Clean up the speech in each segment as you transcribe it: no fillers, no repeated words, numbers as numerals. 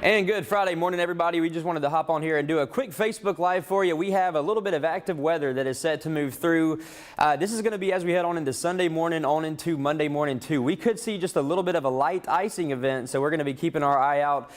And good Friday morning, everybody. We just wanted to hop on here and do a quick Facebook Live for you. We have a little bit of active weather that is set to move through. This is going to be as we head on into Sunday morning, on into Monday morning too. We could see just a little bit of a light icing event, so we're going to be keeping our eye out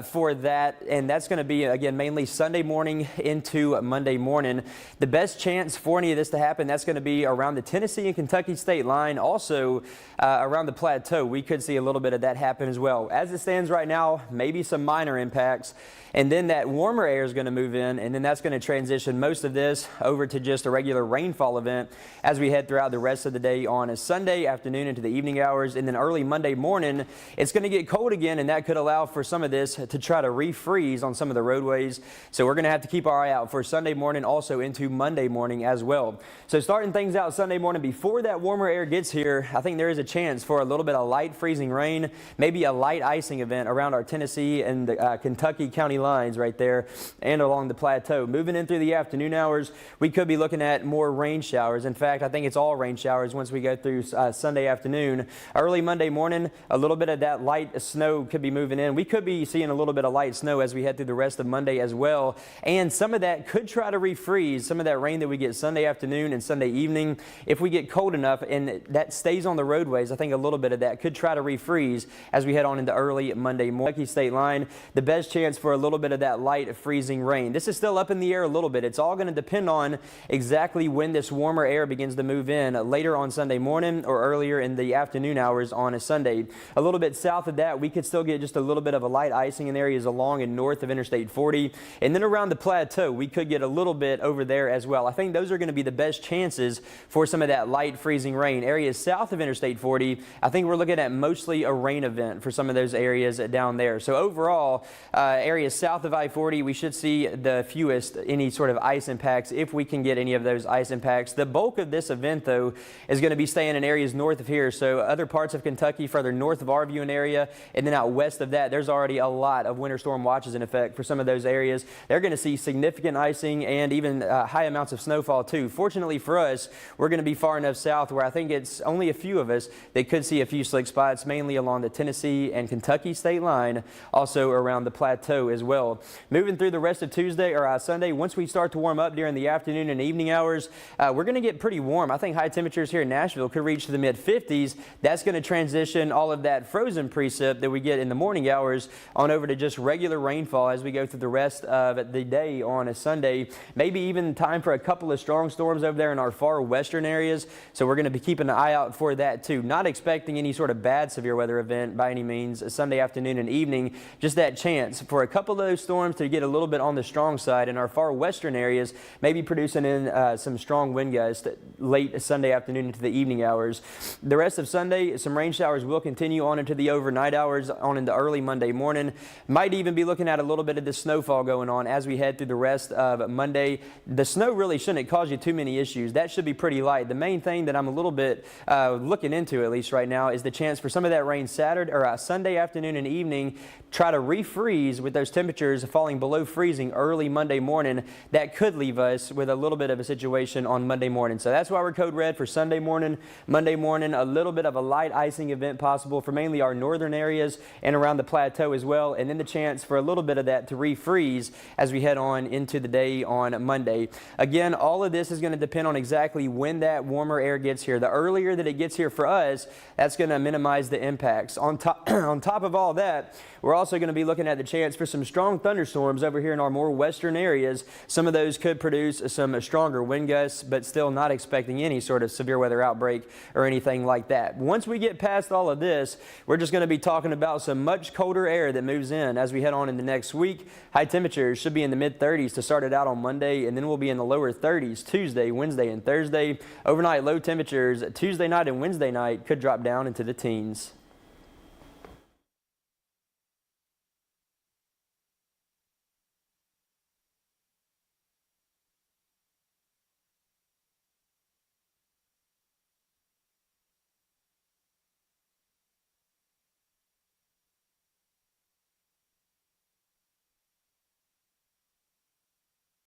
for that. And that's going to be, again, mainly Sunday morning into Monday morning. The best chance for any of this to happen, that's going to be around the Tennessee and Kentucky state line. Also around the plateau, we could see a little bit of that happen as well. As it stands right now, maybe some minor impacts, and then that warmer air is going to move in, and then that's going to transition most of this over to just a regular rainfall event as we head throughout the rest of the day on a Sunday afternoon into the evening hours. And then early Monday morning, it's going to get cold again, and that could allow for some of this to try to refreeze on some of the roadways. So we're going to have to keep our eye out for Sunday morning, also into Monday morning as well. So starting things out Sunday morning, before that warmer air gets here, I think there is a chance for a little bit of light freezing rain, maybe a light icing event around our Tennessee and the Kentucky county lines right there and along the plateau. Moving in through the afternoon hours, we could be looking at more rain showers. In fact, I think it's all rain showers once we go through Sunday afternoon. Early Monday morning, a little bit of that light snow could be moving in. We could be seeing a little bit of light snow as we head through the rest of Monday as well. And some of that could try to refreeze some of that rain that we get Sunday afternoon and Sunday evening. If we get cold enough and that stays on the roadways, I think a little bit of that could try to refreeze as we head on into early Monday morning. Kentucky state line, the best chance for a little bit of that light freezing rain. This is still up in the air a little bit. It's all going to depend on exactly when this warmer air begins to move in later on Sunday morning or earlier in the afternoon hours on a Sunday. A little bit south of that, we could still get just a little bit of a light icing in areas along and north of Interstate 40. And then around the plateau, we could get a little bit over there as well. I think those are going to be the best chances for some of that light freezing rain. Areas south of Interstate 40, I think we're looking at mostly a rain event for some of those areas down there. So overall, areas south of I-40, we should see the fewest any sort of ice impacts if we can get any of those ice impacts. The bulk of this event, though, is going to be staying in areas north of here. So other parts of Kentucky, further north of our viewing area, and then out west of that, there's already a lot of winter storm watches in effect for some of those areas. They're going to see significant icing and even high amounts of snowfall, too. Fortunately for us, we're going to be far enough south where I think it's only a few of us that could see a few slick spots, mainly along the Tennessee and Kentucky state line, also around the plateau as well. Moving through the rest of Tuesday or Sunday, once we start to warm up during the afternoon and evening hours, we're going to get pretty warm. I think high temperatures here in Nashville could reach to the mid-50s. That's going to transition all of that frozen precip that we get in the morning hours on over to just regular rainfall as we go through the rest of the day on a Sunday. Maybe even time for a couple of strong storms over there in our far western areas. So we're going to be keeping an eye out for that too. Not expecting any sort of bad severe weather event by any means Sunday afternoon and evening. Just that chance for a couple of those storms to get a little bit on the strong side in our far western areas, maybe producing in some strong wind gusts late Sunday afternoon into the evening hours. The rest of Sunday, some rain showers will continue on into the overnight hours, on into early Monday morning. Might even be looking at a little bit of this snowfall going on as we head through the rest of Monday. The snow really shouldn't cause you too many issues. That should be pretty light. The main thing that I'm a little bit looking into, at least right now, is the chance for some of that rain Saturday or Sunday afternoon and evening try to refreeze with those temperatures falling below freezing early Monday morning. That could leave us with a little bit of a situation on Monday morning. So that's why we're code red for Sunday morning. Monday morning, a little bit of a light icing event possible for mainly our northern areas and around the plateau as well. And then the chance for a little bit of that to refreeze as we head on into the day on Monday. Again, all of this is going to depend on exactly when that warmer air gets here. The earlier that it gets here for us, that's going to minimize the impacts. On top of all that, we're also going to be looking at the chance for some strong thunderstorms over here in our more western areas. Some of those could produce some stronger wind gusts, but still not expecting any sort of severe weather outbreak or anything like that. Once we get past all of this, we're just going to be talking about some much colder air that moves in as we head on into next week. High temperatures should be in the mid-30s to start it out on Monday, and then we'll be in the lower 30s Tuesday, Wednesday, and Thursday. Overnight low temperatures Tuesday night and Wednesday night could drop down into the teens.